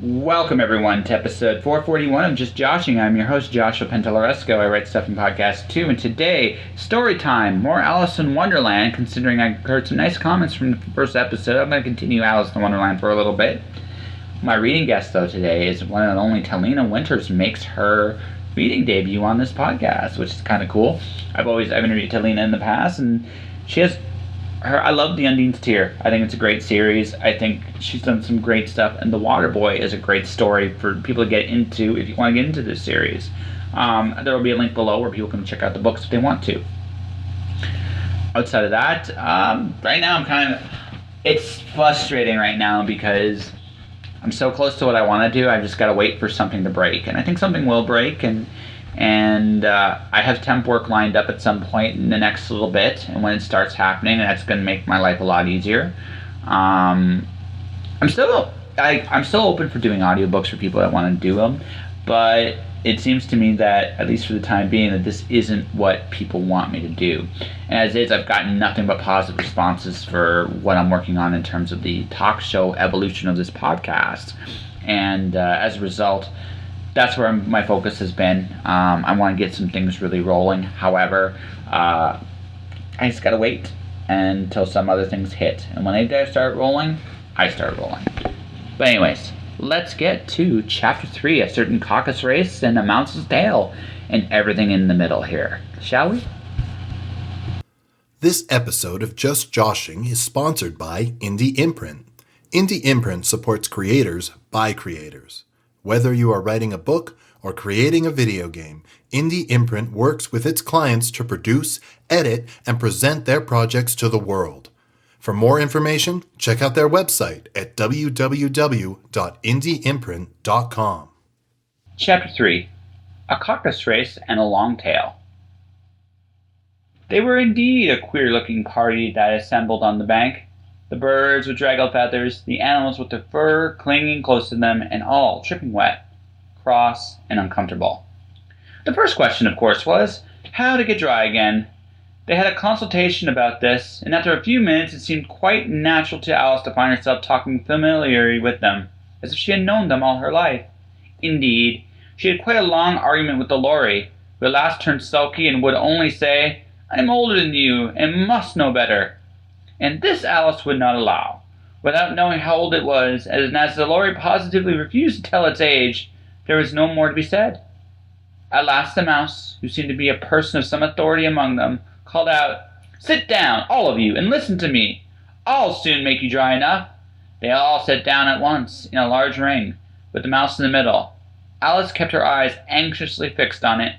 Welcome, everyone, to episode 441 of Just Joshing. I'm your host, Joshua Pentelaresco. I write stuff in podcasts, too. And today, story time. More Alice in Wonderland, considering I heard some nice comments from the first episode. I'm going to continue Alice in Wonderland for a little bit. My reading guest, though, today is one and only Talena Winters makes her reading debut on this podcast, which is kind of cool. I've interviewed Talena in the past, and she has... I love the Undine's Tear. I think it's a great series. I think she's done some great stuff, and The Water Boy is a great story for people to get into if you want to get into this series. There will be a link below where people can check out the books if they want to. Outside of that, right now it's frustrating right now because I'm so close to what I want to do. I've just got to wait for something to break, and I think something will break, and I have temp work lined up at some point in the next little bit, and when it starts happening, that's going to make my life a lot easier. I'm still open for doing audiobooks for people that want to do them, but it seems to me that, at least for the time being, that this isn't what people want me to do. And as is, I've gotten nothing but positive responses for what I'm working on in terms of the talk show evolution of this podcast, and as a result, that's where my focus has been. I want to get some things really rolling. However, I just got to wait until some other things hit. And when they start rolling, I start rolling. But anyways, let's get to Chapter 3, A Certain Caucus Race and a Mouse's Tail, and everything in the middle here. Shall we? This episode of Just Joshing is sponsored by Indie Imprint. Indie Imprint supports creators by creators. Whether you are writing a book or creating a video game, Indie Imprint works with its clients to produce, edit, and present their projects to the world. For more information, check out their website at www.indieimprint.com. Chapter 3, A Caucus Race and a Long Tail. They were indeed a queer-looking party that assembled on the bank. The birds with draggled feathers, the animals with their fur clinging close to them, and all dripping wet, cross, and uncomfortable. The first question, of course, was how to get dry again. They had a consultation about this, and after a few minutes it seemed quite natural to Alice to find herself talking familiarly with them, as if she had known them all her life. Indeed, she had quite a long argument with the Lorry, who at last turned sulky and would only say, "I'm older than you, and must know better." And this Alice would not allow, without knowing how old it was, and as the Lorry positively refused to tell its age, there was no more to be said. At last the mouse, who seemed to be a person of some authority among them, called out, "Sit down, all of you, and listen to me. I'll soon make you dry enough." They all sat down at once, in a large ring, with the mouse in the middle. Alice kept her eyes anxiously fixed on it,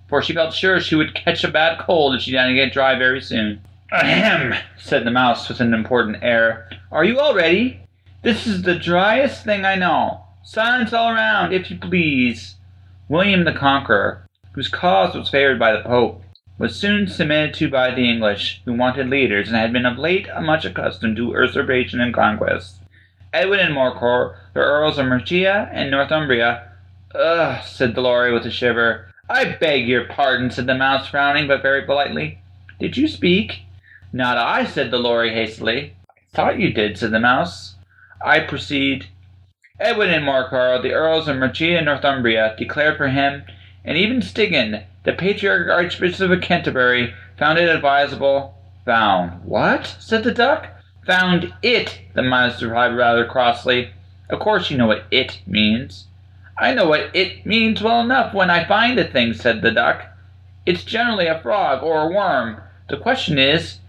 for she felt sure she would catch a bad cold if she didn't get dry very soon. "Ahem," said the mouse with an important air. "Are you all ready? This is the driest thing I know. Silence all around, if you please." William the Conqueror, whose cause was favored by the Pope, was soon submitted to by the English, who wanted leaders and had been of late much accustomed to usurpation and conquest. Edwin and Morcar, the Earls of Mercia and Northumbria. "Ugh," said the Lorry with a shiver. "I beg your pardon," said the mouse, frowning, but very politely. "Did you speak?" "Not I," said the Lorry hastily. "I thought you did," said the mouse. "I proceed. Edwin and Morcar, the Earls of Mercia and Northumbria, declared for him, and even Stigand, the Patriarch Archbishop of Canterbury, found it advisable." "Found what?" said the duck. "Found it," the mouse replied rather crossly. "Of course you know what it means." "I know what it means well enough when I find a thing," said the duck. "It's generally a frog or a worm. The question is,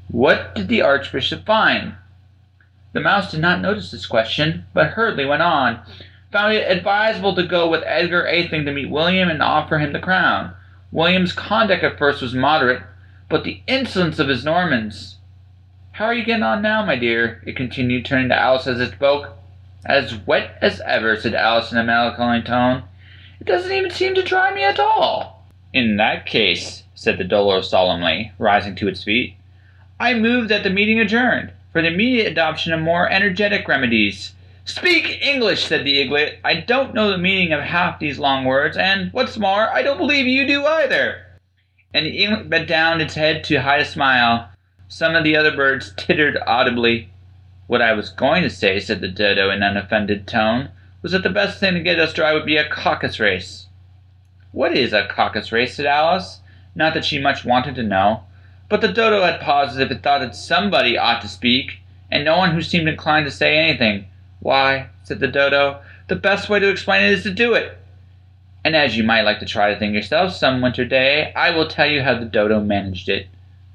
what did the Archbishop find?" The mouse did not notice this question, but hurriedly went on. "Found it advisable to go with Edgar Atheling to meet William and offer him the crown. William's conduct at first was moderate, but the insolence of his Normans—" "How are you getting on now, my dear?" it continued, turning to Alice as it spoke. "As wet as ever," said Alice in a melancholy tone. "It doesn't even seem to dry me at all." "In that case," said the Dolo solemnly, rising to its feet, "I move that the meeting adjourned, for the immediate adoption of more energetic remedies." "Speak English," said the Eaglet. "I don't know the meaning of half these long words, and, what's more, I don't believe you do either." And the Eaglet bent down its head to hide a smile. Some of the other birds tittered audibly. "What I was going to say," said the Dodo in an unoffended tone, was that the best thing to get us dry would be a caucus race. "What is a caucus race?" said Alice, not that she much wanted to know. But the dodo had paused as if it thought that somebody ought to speak, and no one who seemed inclined to say anything. "Why," said the dodo, "the best way to explain it is to do it. And as you might like to try the thing yourself some winter day, I will tell you how the dodo managed it.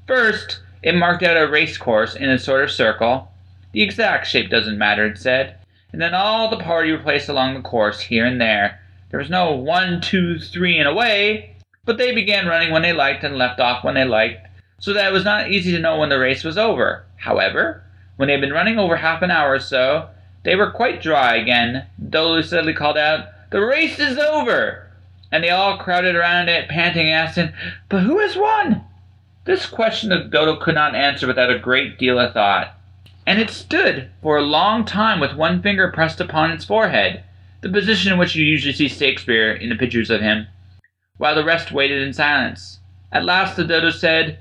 First, it marked out a race course in a sort of circle. The exact shape doesn't matter, it said. And then all the party were placed along the course, here and there. There was no 1, 2, 3 and away, but they began running when they liked and left off when they liked, so that it was not easy to know when the race was over. However, when they had been running over half an hour or so, they were quite dry again. Dodo suddenly called out, "The race is over!" And they all crowded around it, panting and asking, "But who has won?" This question the dodo could not answer without a great deal of thought. And it stood for a long time with one finger pressed upon its forehead, the position in which you usually see Shakespeare in the pictures of him, while the rest waited in silence. At last the dodo said,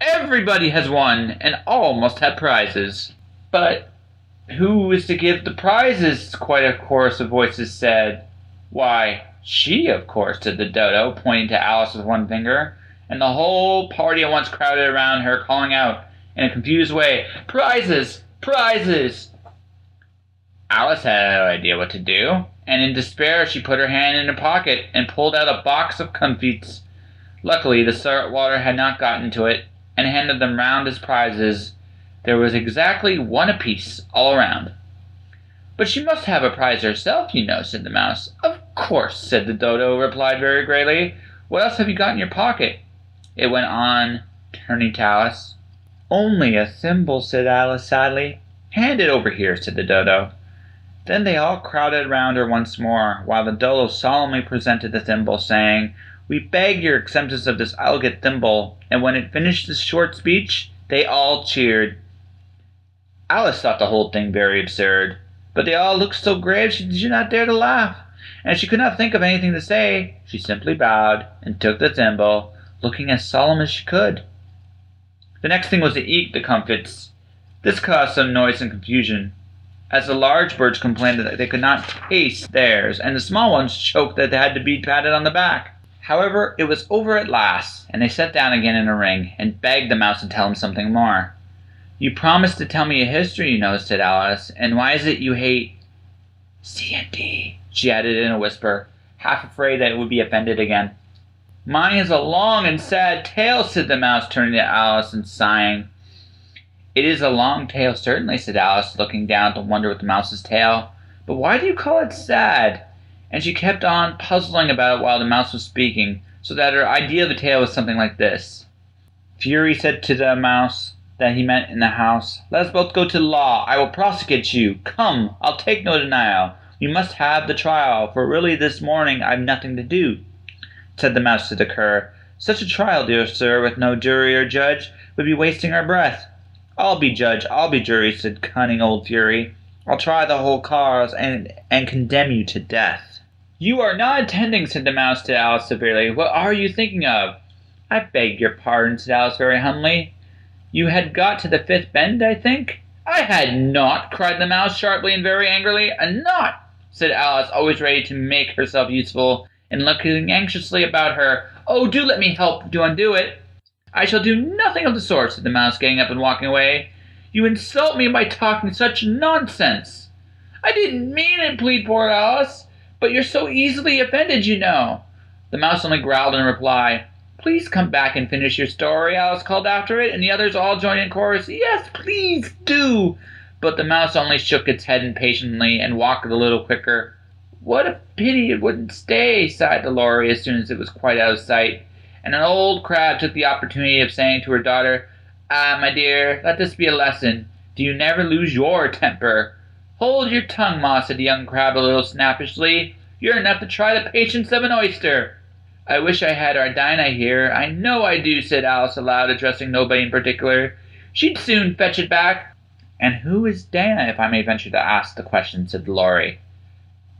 "Everybody has won, and all must have prizes." "But who is to give the prizes?" quite a chorus of voices said. "Why, she, of course," said the dodo, pointing to Alice with one finger, and the whole party at once crowded around her, calling out in a confused way, "Prizes! Prizes!" Alice had no idea what to do, and in despair she put her hand in her pocket and pulled out a box of comfits. Luckily the salt water had not got into it, and handed them round as prizes. There was exactly one apiece all around. "But she must have a prize herself, you know," said the mouse. "Of course," said the dodo, replied very gravely. "What else have you got in your pocket?" It went on, turning to Alice. "Only a thimble," said Alice sadly. "Hand it over here," said the dodo. Then they all crowded round her once more, while the dodo solemnly presented the thimble, saying, "We beg your acceptance of this elegant thimble," and when it finished this short speech, they all cheered. Alice thought the whole thing very absurd, but they all looked so grave she did not dare to laugh, and as she could not think of anything to say, she simply bowed and took the thimble, looking as solemn as she could. The next thing was to eat the comfits. This caused some noise and confusion, as the large birds complained that they could not taste theirs, and the small ones choked that they had to be patted on the back. However, it was over at last, and they sat down again in a ring, and begged the mouse to tell them something more. "You promised to tell me a history, you know," said Alice, "and why is it you hate C&D?" she added in a whisper, half afraid that it would be offended again. "Mine is a long and sad tale," said the mouse, turning to Alice and sighing. "It is a long tale, certainly," said Alice, looking down to wonder at the mouse's tail. "But why do you call it sad?" And she kept on puzzling about it while the mouse was speaking, so that her idea of the tale was something like this. Fury said to the mouse that he meant in the house, "Let us both go to law. I will prosecute you. Come, I'll take no denial. We must have the trial, for really this morning I've nothing to do." Said the mouse to the cur, "Such a trial, dear sir, with no jury or judge, would be wasting our breath." "I'll be judge, I'll be jury," said cunning old Fury. "I'll try the whole cause and condemn you to death." "You are not attending," said the mouse to Alice severely. "What are you thinking of?" "I beg your pardon," said Alice very humbly. "You had got to the fifth bend, I think?" "I had not," cried the mouse sharply and very angrily. "Not," said Alice, always ready to make herself useful, and looking anxiously about her. "Oh, do let me help to undo it." "I shall do nothing of the sort," said the mouse, getting up and walking away. "You insult me by talking such nonsense." "I didn't mean it," pleaded poor Alice. "But you're so easily offended, you know." The mouse only growled in reply. "Please come back and finish your story," Alice called after it, and the others all joined in chorus, "Yes, please do." But the mouse only shook its head impatiently and walked a little quicker. "What a pity it wouldn't stay," sighed the lorry as soon as it was quite out of sight, and an old crab took the opportunity of saying to her daughter, "Ah, my dear, let this be a lesson. Do you never lose your temper." "Hold your tongue, Ma," said the young crab a little snappishly. "You're enough to try the patience of an oyster." "I wish I had our Dinah here. I know I do," said Alice aloud, addressing nobody in particular. "She'd soon fetch it back." "And who is Dinah, if I may venture to ask the question?" said the lorry.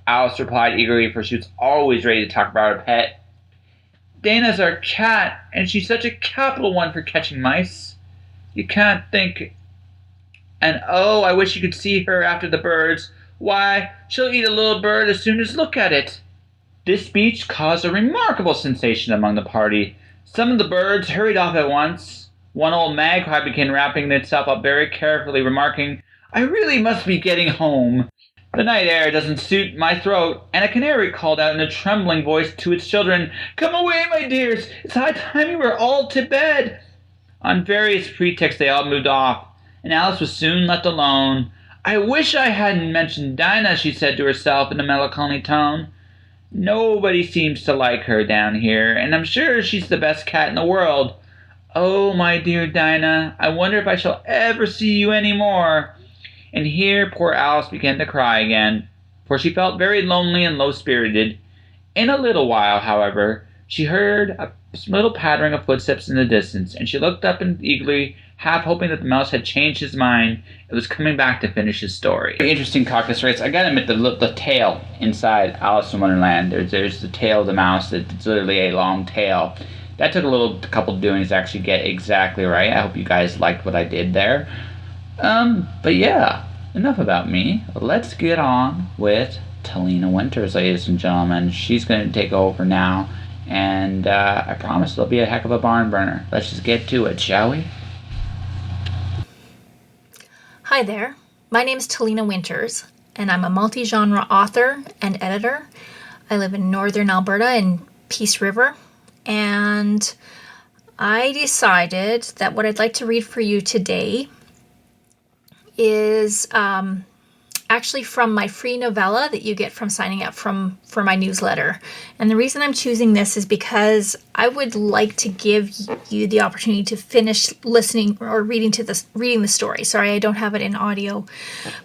Alice replied eagerly, for she was always ready to talk about her pet. "Dana's our cat, and she's such a capital one for catching mice. You can't think. And oh, I wish you could see her after the birds. Why, she'll eat a little bird as soon as look at it." This speech caused a remarkable sensation among the party. Some of the birds hurried off at once. One old magpie began wrapping itself up very carefully, remarking, "I really must be getting home. The night air doesn't suit my throat," and a canary called out in a trembling voice to its children, "Come away, my dears, it's high time you were all to bed." On various pretexts they all moved off, and Alice was soon left alone. "I wish I hadn't mentioned Dinah," she said to herself in a melancholy tone. "Nobody seems to like her down here, and I'm sure she's the best cat in the world. Oh, my dear Dinah, I wonder if I shall ever see you any more." And here poor Alice began to cry again, for she felt very lonely and low-spirited. In a little while, however, she heard a little pattering of footsteps in the distance, and she looked up and eagerly, half hoping that the mouse had changed his mind and was coming back to finish his story. Very interesting caucus race. I gotta admit, the tail inside Alice in Wonderland, there's the tail of the mouse. It's literally a long tail. That took a couple doings to actually get exactly right. I hope you guys liked what I did there. But yeah, enough about me. Let's get on with Talena Winters, ladies and gentlemen. She's going to take over now, and I promise it'll be a heck of a barn burner. Let's just get to it, shall we? Hi there, my name is Talena Winters, and I'm a multi-genre author and editor. I live in northern Alberta in Peace River, and I decided that what I'd like to read for you today is actually from my free novella that you get from signing up for my newsletter. And the reason I'm choosing this is because I would like to give you the opportunity to finish listening or reading the story. Sorry, I don't have it in audio,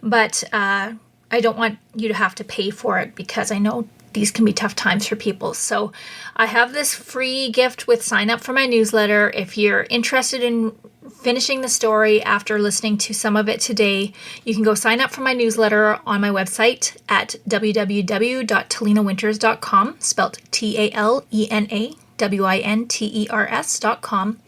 but I don't want you to have to pay for it because I know these can be tough times for people. So I have this free gift with sign up for my newsletter. If you're interested in finishing the story after listening to some of it today, you can go sign up for my newsletter on my website at www.talenawinters.com, spelled TALENAWINTERS.com.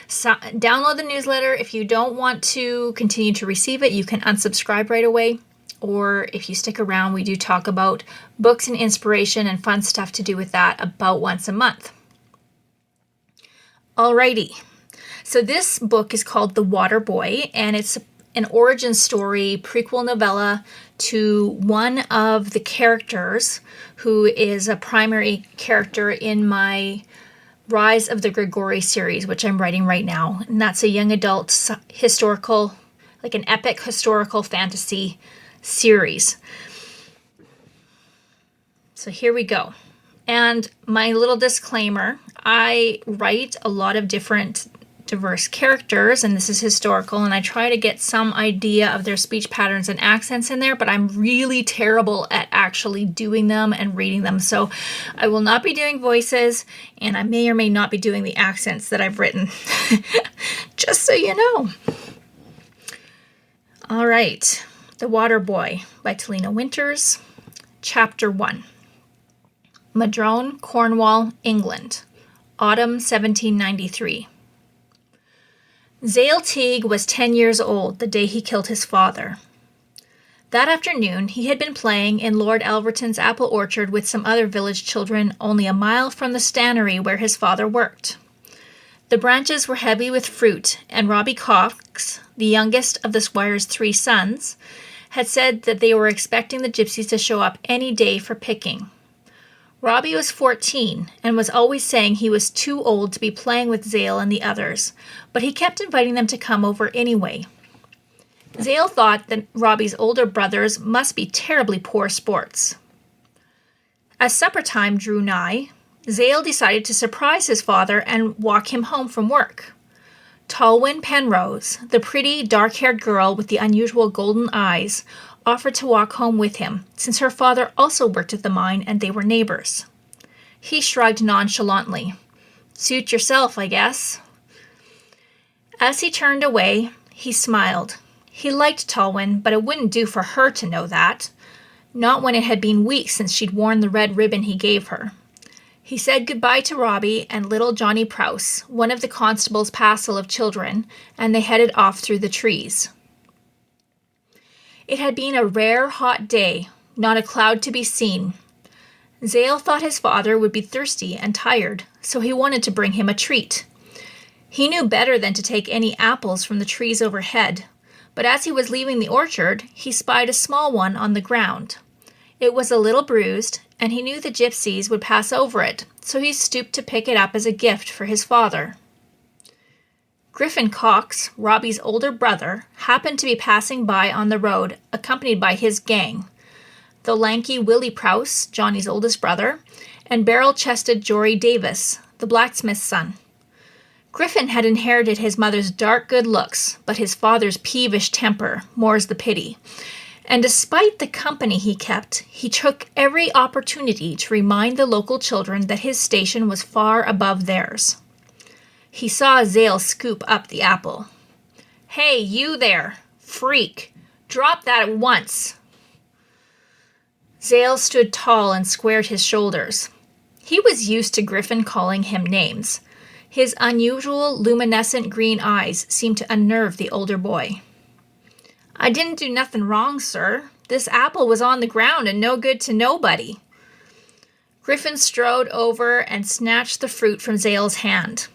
So, download the newsletter. If you don't want to continue to receive it, you can unsubscribe right away. Or if you stick around, we do talk about books and inspiration and fun stuff to do with that about once a month. Alrighty. So this book is called The Water Boy, and it's an origin story prequel novella to one of the characters who is a primary character in my Rise of the Grigori series, which I'm writing right now. And that's a young adult historical, like an epic historical fantasy series. So here we go. And my little disclaimer, I write a lot of different diverse characters, and this is historical, and I try to get some idea of their speech patterns and accents in there, but I'm really terrible at actually doing them and reading them. So I will not be doing voices, and I may or may not be doing the accents that I've written. Just so you know. All right. The Water Boy by Talena Winters. Chapter 1. Madrone, Cornwall, England. Autumn 1793. Zale Teague was 10 years old the day he killed his father. That afternoon, he had been playing in Lord Alverton's apple orchard with some other village children only a mile from the stannery where his father worked. The branches were heavy with fruit, and Robbie Cox, the youngest of the squire's 3 sons, had said that they were expecting the gypsies to show up any day for picking. Robbie was 14 and was always saying he was too old to be playing with Zale and the others, but he kept inviting them to come over anyway. Zale thought that Robbie's older brothers must be terribly poor sports. As supper time drew nigh, Zale decided to surprise his father and walk him home from work. Talwyn Penrose, the pretty, dark-haired girl with the unusual golden eyes, offered to walk home with him, since her father also worked at the mine and they were neighbors. He shrugged nonchalantly. "Suit yourself, I guess." As he turned away, he smiled. He liked Talwyn, but it wouldn't do for her to know that. Not when it had been weeks since she'd worn the red ribbon he gave her. He said goodbye to Robbie and little Johnny Prouse, one of the constable's passel of children, and they headed off through the trees. It had been a rare, hot day, not a cloud to be seen. Zale thought his father would be thirsty and tired, so he wanted to bring him a treat. He knew better than to take any apples from the trees overhead, but as he was leaving the orchard, he spied a small one on the ground. It was a little bruised, and he knew the gypsies would pass over it, so he stooped to pick it up as a gift for his father. Griffin Cox, Robbie's older brother, happened to be passing by on the road, accompanied by his gang. The lanky Willie Prowse, Johnny's oldest brother, and barrel-chested Jory Davis, the blacksmith's son. Griffin had inherited his mother's dark good looks, but his father's peevish temper, more's the pity. And despite the company he kept, he took every opportunity to remind the local children that his station was far above theirs. He saw Zale scoop up the apple. "Hey, you there! Freak! Drop that at once!" Zale stood tall and squared his shoulders. He was used to Griffin calling him names. His unusual luminescent green eyes seemed to unnerve the older boy. "I didn't do nothing wrong, sir. This apple was on the ground and no good to nobody." Griffin strode over and snatched the fruit from Zale's hand.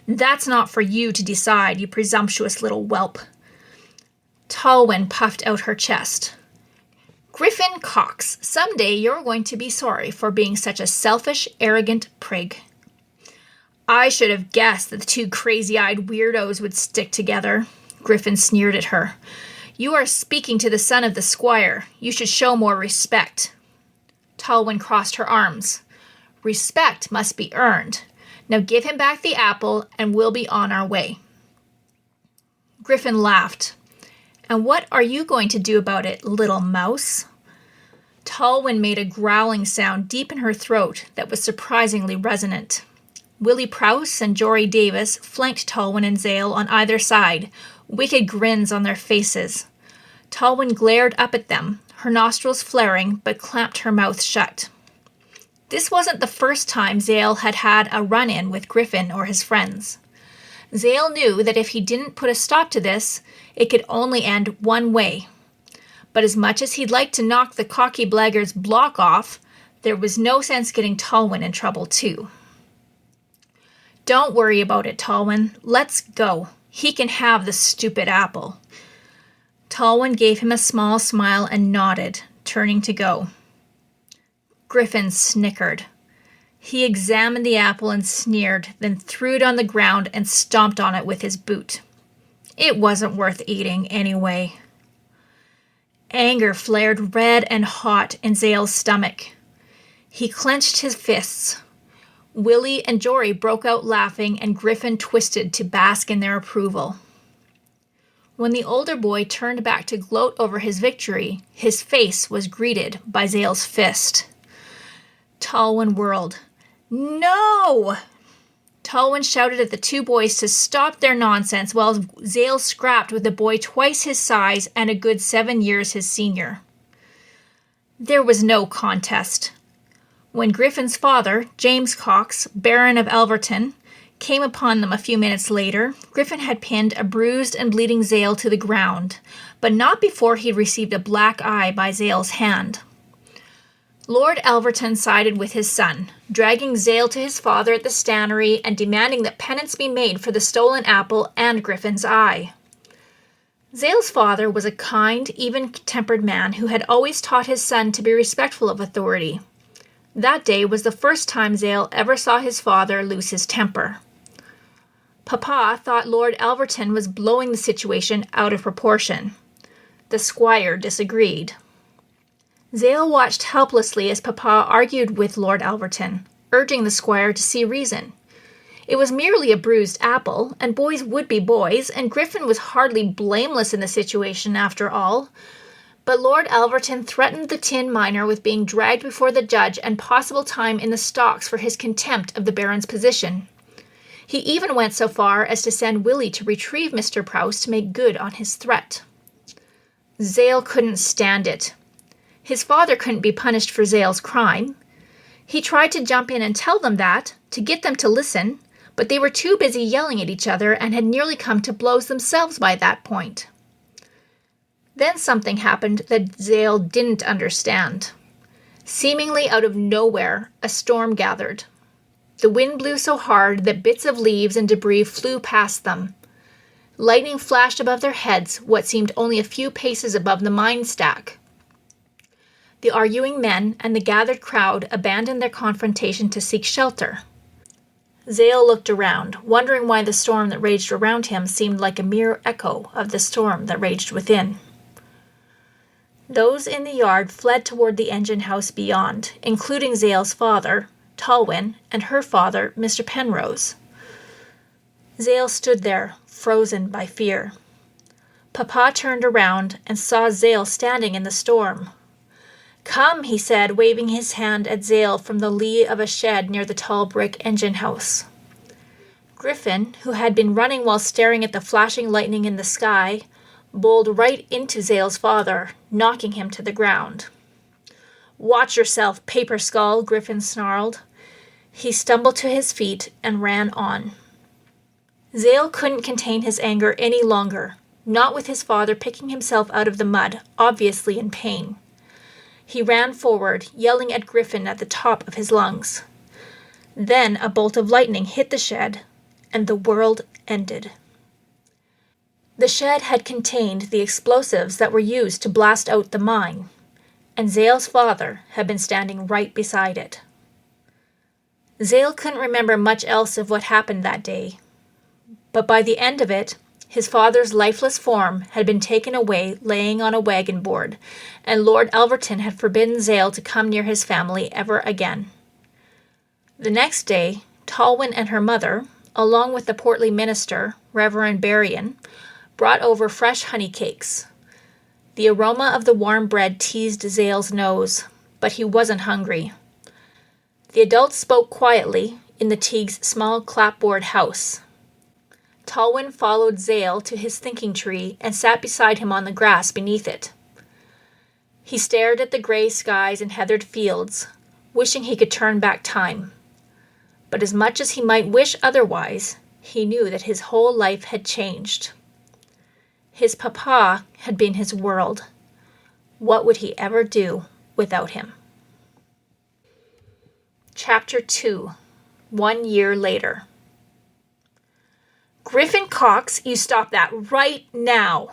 "That's not for you to decide, you presumptuous little whelp." Talwyn puffed out her chest. "Griffin Cox, someday you're going to be sorry for being such a selfish, arrogant prig." "I should have guessed that the two crazy-eyed weirdos would stick together," Griffin sneered at her. "You are speaking to the son of the squire. You should show more respect." Talwyn crossed her arms. "Respect must be earned. Now give him back the apple, and we'll be on our way." Griffin laughed. "And what are you going to do about it, little mouse?" Talwyn made a growling sound deep in her throat that was surprisingly resonant. Willie Prowse and Jory Davis flanked Talwyn and Zale on either side, wicked grins on their faces. Talwyn glared up at them, her nostrils flaring, but clamped her mouth shut. This wasn't the first time Zale had had a run-in with Griffin or his friends. Zale knew that if he didn't put a stop to this, it could only end one way. But as much as he'd like to knock the cocky blackguard's block off, there was no sense getting Talwyn in trouble too. "Don't worry about it, Talwyn. Let's go. He can have the stupid apple." Talwyn gave him a small smile and nodded, turning to go. Griffin snickered. He examined the apple and sneered, then threw it on the ground and stomped on it with his boot. It wasn't worth eating anyway. Anger flared red and hot in Zale's stomach. He clenched his fists. Willie and Jory broke out laughing, and Griffin twisted to bask in their approval. When the older boy turned back to gloat over his victory, his face was greeted by Zale's fist. Talwyn whirled. "No!" Talwyn shouted at the two boys to stop their nonsense while Zale scrapped with a boy twice his size and a good 7 years his senior. There was no contest. When Griffin's father, James Cox, Baron of Alverton, came upon them a few minutes later, Griffin had pinned a bruised and bleeding Zale to the ground, but not before he'd received a black eye by Zale's hand. Lord Alverton sided with his son, dragging Zale to his father at the stannery and demanding that penance be made for the stolen apple and Griffin's eye. Zale's father was a kind, even-tempered man who had always taught his son to be respectful of authority. That day was the first time Zale ever saw his father lose his temper. Papa thought Lord Alverton was blowing the situation out of proportion. The squire disagreed. Zale watched helplessly as Papa argued with Lord Alverton, urging the squire to see reason. It was merely a bruised apple, and boys would be boys, and Griffin was hardly blameless in the situation after all. But Lord Alverton threatened the tin miner with being dragged before the judge and possible time in the stocks for his contempt of the Baron's position. He even went so far as to send Willie to retrieve Mr. Prowse to make good on his threat. Zale couldn't stand it. His father couldn't be punished for Zale's crime. He tried to jump in and tell them that, to get them to listen, but they were too busy yelling at each other and had nearly come to blows themselves by that point. Then something happened that Zale didn't understand. Seemingly out of nowhere, a storm gathered. The wind blew so hard that bits of leaves and debris flew past them. Lightning flashed above their heads, what seemed only a few paces above the mine stack. The arguing men and the gathered crowd abandoned their confrontation to seek shelter. Zale looked around, wondering why the storm that raged around him seemed like a mere echo of the storm that raged within. Those in the yard fled toward the engine house beyond, including Zale's father, Talwyn, and her father, Mr. Penrose. Zale stood there, frozen by fear. Papa turned around and saw Zale standing in the storm. "Come," he said, waving his hand at Zale from the lee of a shed near the tall brick engine house. Griffin, who had been running while staring at the flashing lightning in the sky, bowled right into Zale's father, knocking him to the ground. "Watch yourself, paper skull," Griffin snarled. He stumbled to his feet and ran on. Zale couldn't contain his anger any longer, not with his father picking himself out of the mud, obviously in pain. He ran forward, yelling at Griffin at the top of his lungs. Then a bolt of lightning hit the shed, and the world ended. The shed had contained the explosives that were used to blast out the mine, and Zale's father had been standing right beside it. Zale couldn't remember much else of what happened that day, but by the end of it, his father's lifeless form had been taken away laying on a wagon board, and Lord Alverton had forbidden Zale to come near his family ever again. The next day, Talwyn and her mother, along with the portly minister, Reverend Berrien, brought over fresh honey cakes. The aroma of the warm bread teased Zale's nose, but he wasn't hungry. The adults spoke quietly in the Teagues' small clapboard house. Talwyn followed Zale to his thinking tree and sat beside him on the grass beneath it. He stared at the gray skies and heathered fields, wishing he could turn back time. But as much as he might wish otherwise, he knew that his whole life had changed. His papa had been his world. What would he ever do without him? Chapter 2. 1 year later. "Griffin Cox, you stop that right now!"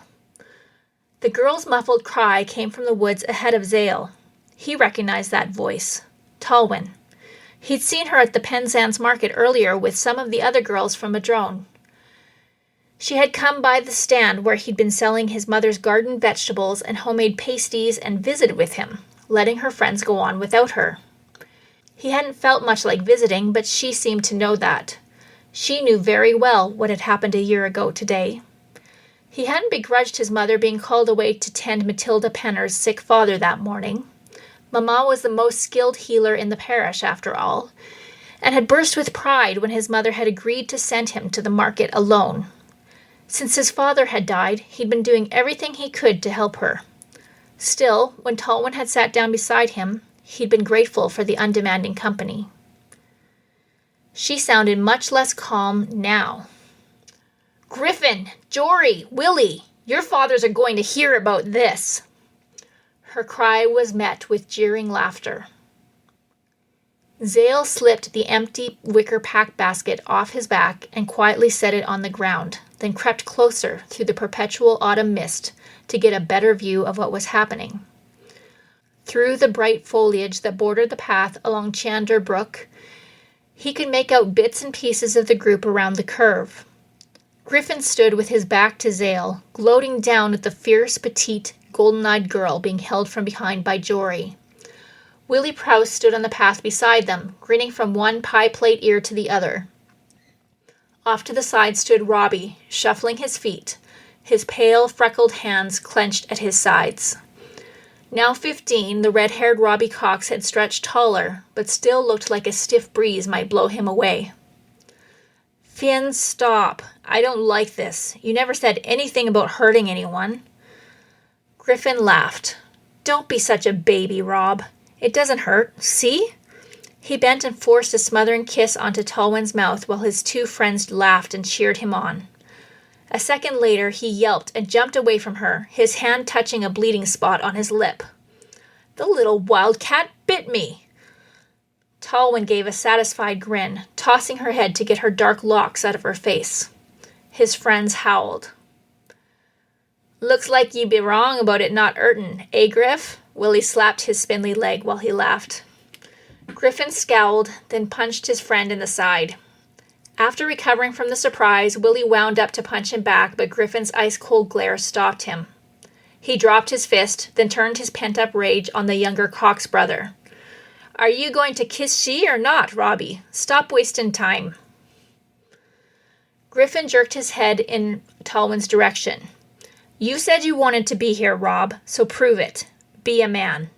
The girl's muffled cry came from the woods ahead of Zale. He recognized that voice. Talwyn. He'd seen her at the Penzance market earlier with some of the other girls from Madrone. She had come by the stand where he'd been selling his mother's garden vegetables and homemade pasties and visited with him, letting her friends go on without her. He hadn't felt much like visiting, but she seemed to know that. She knew very well what had happened a year ago today. He hadn't begrudged his mother being called away to tend Matilda Penner's sick father that morning. Mamma was the most skilled healer in the parish, after all, and had burst with pride when his mother had agreed to send him to the market alone. Since his father had died, he'd been doing everything he could to help her. Still, when Talwyn had sat down beside him, he'd been grateful for the undemanding company. She sounded much less calm now. "Griffin, Jory, Willie, your fathers are going to hear about this." Her cry was met with jeering laughter. Zale slipped the empty wicker pack basket off his back and quietly set it on the ground, then crept closer through the perpetual autumn mist to get a better view of what was happening. Through the bright foliage that bordered the path along Chander Brook, he could make out bits and pieces of the group around the curve. Griffin stood with his back to Zale, gloating down at the fierce, petite, golden-eyed girl being held from behind by Jory. Willie Prowse stood on the path beside them, grinning from one pie-plate ear to the other. Off to the side stood Robbie, shuffling his feet, his pale, freckled hands clenched at his sides. Now 15, the red-haired Robbie Cox had stretched taller, but still looked like a stiff breeze might blow him away. "Finn, stop. I don't like this. You never said anything about hurting anyone." Griffin laughed. "Don't be such a baby, Rob. It doesn't hurt. See?" He bent and forced a smothering kiss onto Talwyn's mouth while his two friends laughed and cheered him on. A second later, he yelped and jumped away from her, his hand touching a bleeding spot on his lip. "The little wildcat bit me!" Talwyn gave a satisfied grin, tossing her head to get her dark locks out of her face. His friends howled. "Looks like ye be wrong about it not hurtin', eh, Griff?" Willie slapped his spindly leg while he laughed. Griffin scowled, then punched his friend in the side. After recovering from the surprise, Willie wound up to punch him back, but Griffin's ice-cold glare stopped him. He dropped his fist, then turned his pent-up rage on the younger Cox brother. "Are you going to kiss she or not, Robbie? Stop wasting time." Griffin jerked his head in Talwyn's direction. "You said you wanted to be here, Rob, so prove it. Be a man."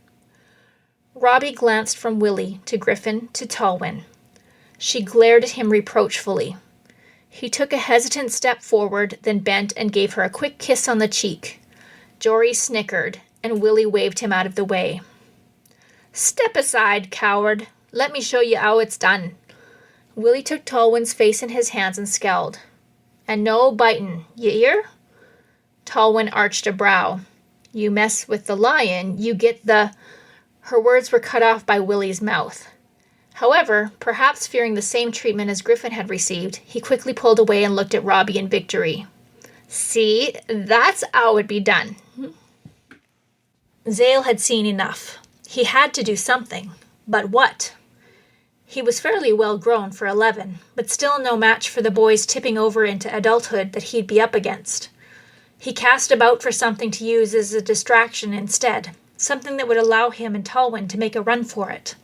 Robbie glanced from Willie to Griffin to Talwyn. She glared at him reproachfully. He took a hesitant step forward, then bent and gave her a quick kiss on the cheek. Jory snickered, and Willie waved him out of the way. "Step aside, coward. Let me show you how it's done." Willie took Talwyn's face in his hands and scowled. "And no bitin', you hear?" Talwyn arched a brow. "You mess with the lion, you get the—" Her words were cut off by Willie's mouth. However, perhaps fearing the same treatment as Griffin had received, he quickly pulled away and looked at Robbie in victory. "See, that's how it be done." Zale had seen enough. He had to do something. But what? He was fairly well grown for 11, but still no match for the boys tipping over into adulthood that he'd be up against. He cast about for something to use as a distraction instead, something that would allow him and Talwyn to make a run for it.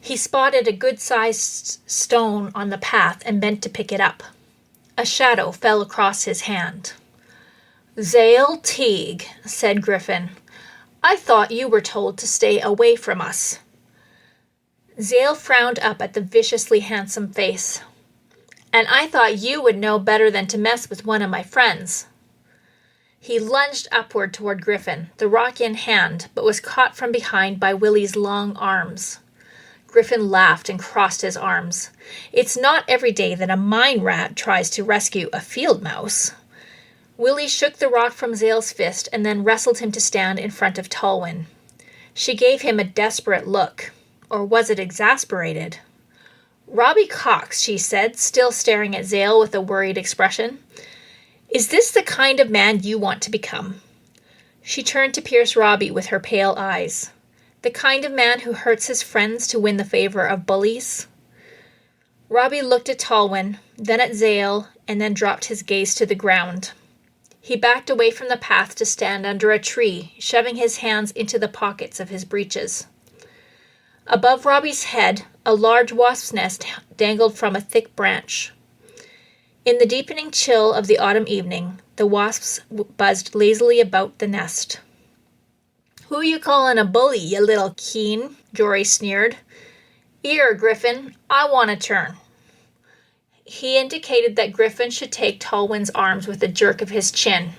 He spotted a good-sized stone on the path and bent to pick it up. A shadow fell across his hand. "Zale Teague," said Griffin. "I thought you were told to stay away from us." Zale frowned up at the viciously handsome face. "And I thought you would know better than to mess with one of my friends." He lunged upward toward Griffin, the rock in hand, but was caught from behind by Willie's long arms. Griffin laughed and crossed his arms. It's not every day that a mine rat tries to rescue a field mouse. Willie shook the rock from Zale's fist and then wrestled him to stand in front of Talwyn. She gave him a desperate look. Or was it exasperated? "Robbie Cox," she said, still staring at Zale with a worried expression. "Is this the kind of man you want to become?" She turned to pierce Robbie with her pale eyes. "The kind of man who hurts his friends to win the favor of bullies?" Robbie looked at Talwyn, then at Zale, and then dropped his gaze to the ground. He backed away from the path to stand under a tree, shoving his hands into the pockets of his breeches. Above Robbie's head, a large wasp's nest dangled from a thick branch. In the deepening chill of the autumn evening, the wasps buzzed lazily about the nest. "Who you callin' a bully, you little keen?" Jory sneered. "Here, Griffin, I want a turn." He indicated that Griffin should take Talwyn's arms with a jerk of his chin.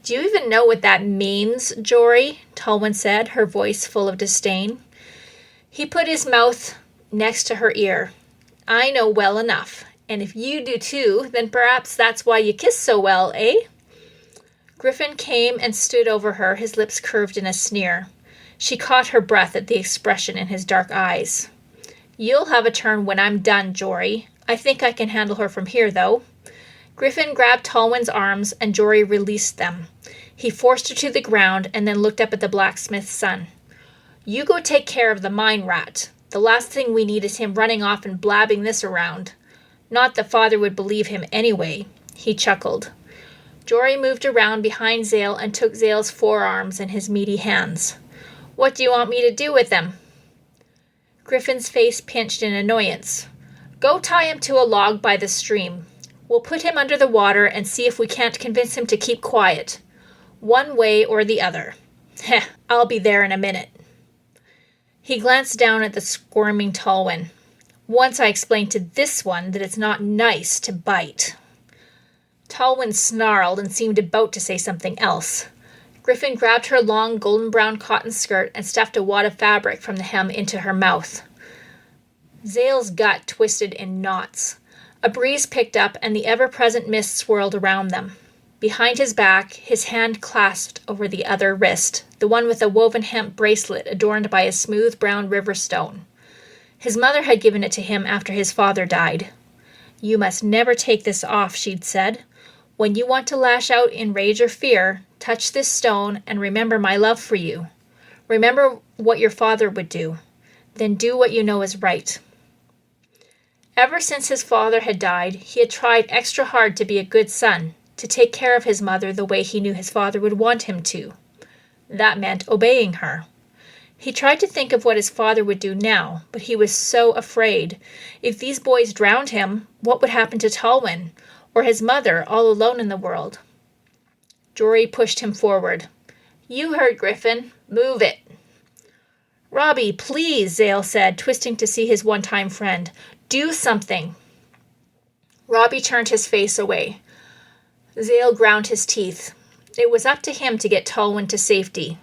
"Do you even know what that means, Jory?" Talwyn said, her voice full of disdain. He put his mouth next to her ear. "I know well enough, and if you do too, then perhaps that's why you kiss so well, eh?" Griffin came and stood over her, his lips curved in a sneer. She caught her breath at the expression in his dark eyes. "You'll have a turn when I'm done, Jory. I think I can handle her from here, though." Griffin grabbed Talwyn's arms, and Jory released them. He forced her to the ground and then looked up at the blacksmith's son. "You go take care of the mine rat. The last thing we need is him running off and blabbing this around. Not that father would believe him anyway." He chuckled. Jory moved around behind Zale and took Zale's forearms in his meaty hands. "What do you want me to do with them?" Griffin's face pinched in annoyance. "Go tie him to a log by the stream. We'll put him under the water and see if we can't convince him to keep quiet. One way or the other. Heh, I'll be there in a minute." He glanced down at the squirming Talwyn. "Once I explained to this one that it's not nice to bite." Talwyn snarled and seemed about to say something else. Griffin grabbed her long golden-brown cotton skirt and stuffed a wad of fabric from the hem into her mouth. Zale's gut twisted in knots. A breeze picked up and the ever-present mist swirled around them. Behind his back, his hand clasped over the other wrist, the one with a woven hemp bracelet adorned by a smooth brown river stone. His mother had given it to him after his father died. "You must never take this off," she'd said. "When you want to lash out in rage or fear, touch this stone and remember my love for you. Remember what your father would do. Then do what you know is right." Ever since his father had died, he had tried extra hard to be a good son, to take care of his mother the way he knew his father would want him to. That meant obeying her. He tried to think of what his father would do now, but he was so afraid. If these boys drowned him, what would happen to Talwyn, or his mother, all alone in the world? Jory pushed him forward. "You heard Griffin. Move it." "Robbie, please," Zale said, twisting to see his one-time friend. "Do something." Robbie turned his face away. Zale ground his teeth. It was up to him to get Talwyn to safety.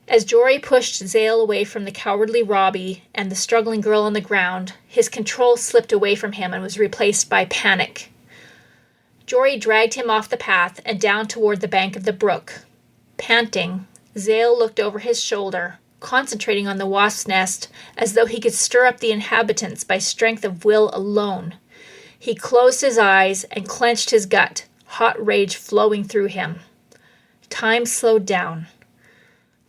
As Jory pushed Zale away from the cowardly Robbie and the struggling girl on the ground, his control slipped away from him and was replaced by panic. Jory dragged him off the path and down toward the bank of the brook. Panting, Zale looked over his shoulder, concentrating on the wasp's nest as though he could stir up the inhabitants by strength of will alone. He closed his eyes and clenched his gut, hot rage flowing through him. Time slowed down.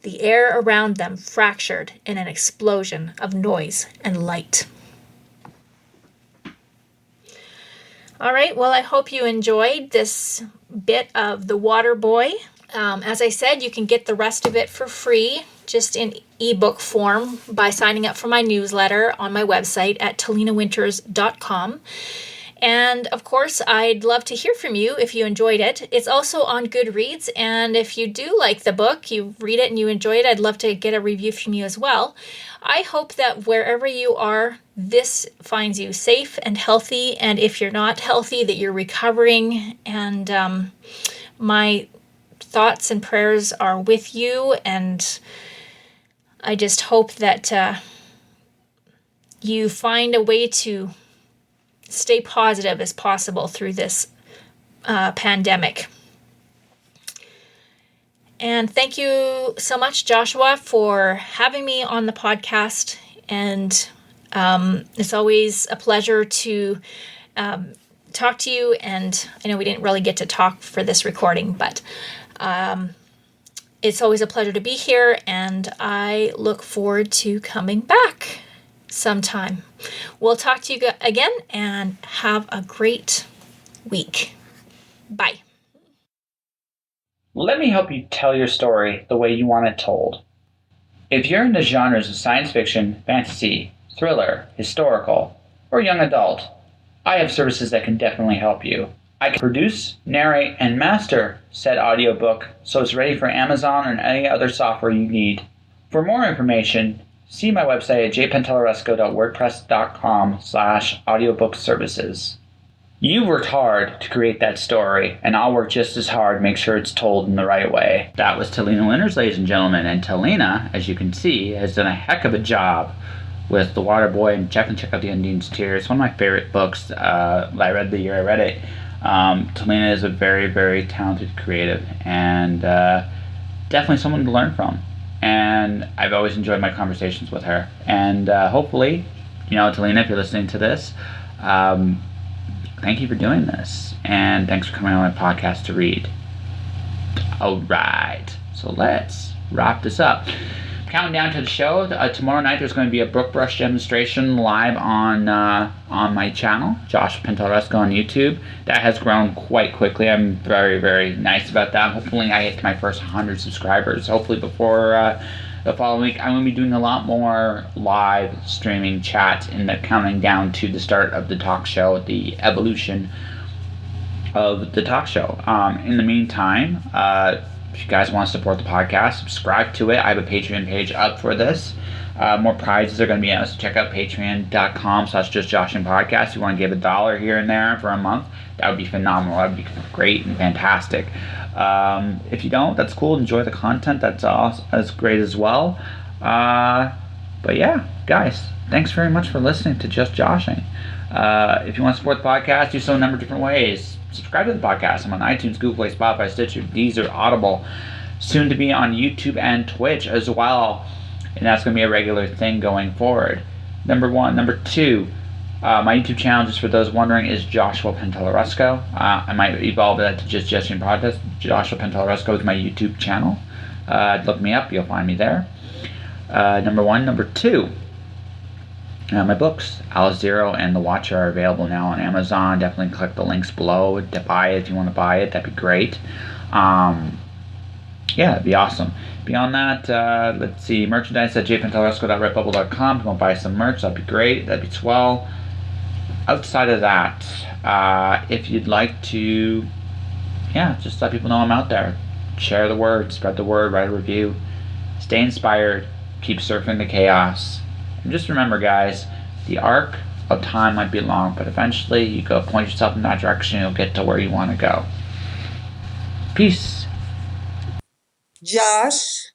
The air around them fractured in an explosion of noise and light. All right, well, I hope you enjoyed this bit of The Water Boy. As I said, you can get the rest of it for free, just in ebook form, by signing up for my newsletter on my website at talenawinters.com. And of course, I'd love to hear from you if you enjoyed it. It's also on Goodreads, and if you do like the book, you read it and you enjoy it, I'd love to get a review from you as well. I hope that wherever you are, this finds you safe and healthy, and if you're not healthy, that you're recovering, and my thoughts and prayers are with you, and I just hope that you find a way to stay positive as possible through this pandemic. And thank you so much, Joshua, for having me on the podcast. And it's always a pleasure to talk to you. And I know we didn't really get to talk for this recording, but it's always a pleasure to be here. And I look forward to coming back sometime. We'll talk to you again, and have a great week. Bye. Let me help you tell your story the way you want it told. If you're in the genres of science fiction, fantasy, thriller, historical, or young adult, I have services that can definitely help you. I can produce, narrate, and master said audiobook so it's ready for Amazon and any other software you need. For more information, see my website at jpantelleresco.wordpress.com/audiobook services. You worked hard to create that story, and I'll work just as hard to make sure it's told in the right way. That was Talena Winters, ladies and gentlemen, and Talena, as you can see, has done a heck of a job with The Water Boy, and definitely check out the Undine's Tears. It's one of my favorite books that I read the year I read it. Talena is a very, very talented creative, and definitely someone to learn from. And I've always enjoyed my conversations with her. And hopefully, Talena, if you're listening to this, thank you for doing this. And thanks for coming on my podcast to read. All right. So let's wrap this up. Counting down to the show. Tomorrow night there's going to be a book brush demonstration live on my channel, Josh Pentelresco on YouTube. That has grown quite quickly. I'm very, very nice about that. Hopefully I get to my first 100 subscribers. Hopefully before the following week. I'm going to be doing a lot more live streaming chats in the counting down to the start of the talk show, the evolution of the talk show. In the meantime, if you guys want to support the podcast, subscribe to it. I have a Patreon page up for this. More prizes are going to be out, so check out patreon.com/justjoshingpodcast. If you want to give $1 here and there for a month, that would be phenomenal. That would be great and fantastic. If you don't, that's cool. Enjoy the content. That's great as well. But But yeah, guys, thanks very much for listening to Just Joshing. If you want to support the podcast, do so in a number of different ways. Subscribe to the podcast. I'm on iTunes, Google Play, Spotify, Stitcher, Deezer, Audible. Soon to be on YouTube and Twitch as well. And that's going to be a regular thing going forward. Number one. Number two, my YouTube channel, just for those wondering, is Joshua Pantelleresco. I might evolve that to just Joshing Podcast. Joshua Pantelleresco is my YouTube channel. Look me up. You'll find me there. Number one. Number two, my books, Alice Zero and The Watcher, are available now on Amazon. Definitely click the links below to buy it if you want to buy it. That'd be great. Yeah, it'd be awesome. Beyond that, let's see, merchandise at jpantelleresco.redbubble.com. If you want to buy some merch, that'd be great. That'd be swell. Outside of that, if you'd like to, just let people know I'm out there. Share the word, spread the word, write a review. Stay inspired. Keep surfing the chaos. And just remember, guys, the arc of time might be long, but eventually you go point yourself in that direction, you'll get to where you want to go. Peace. Josh.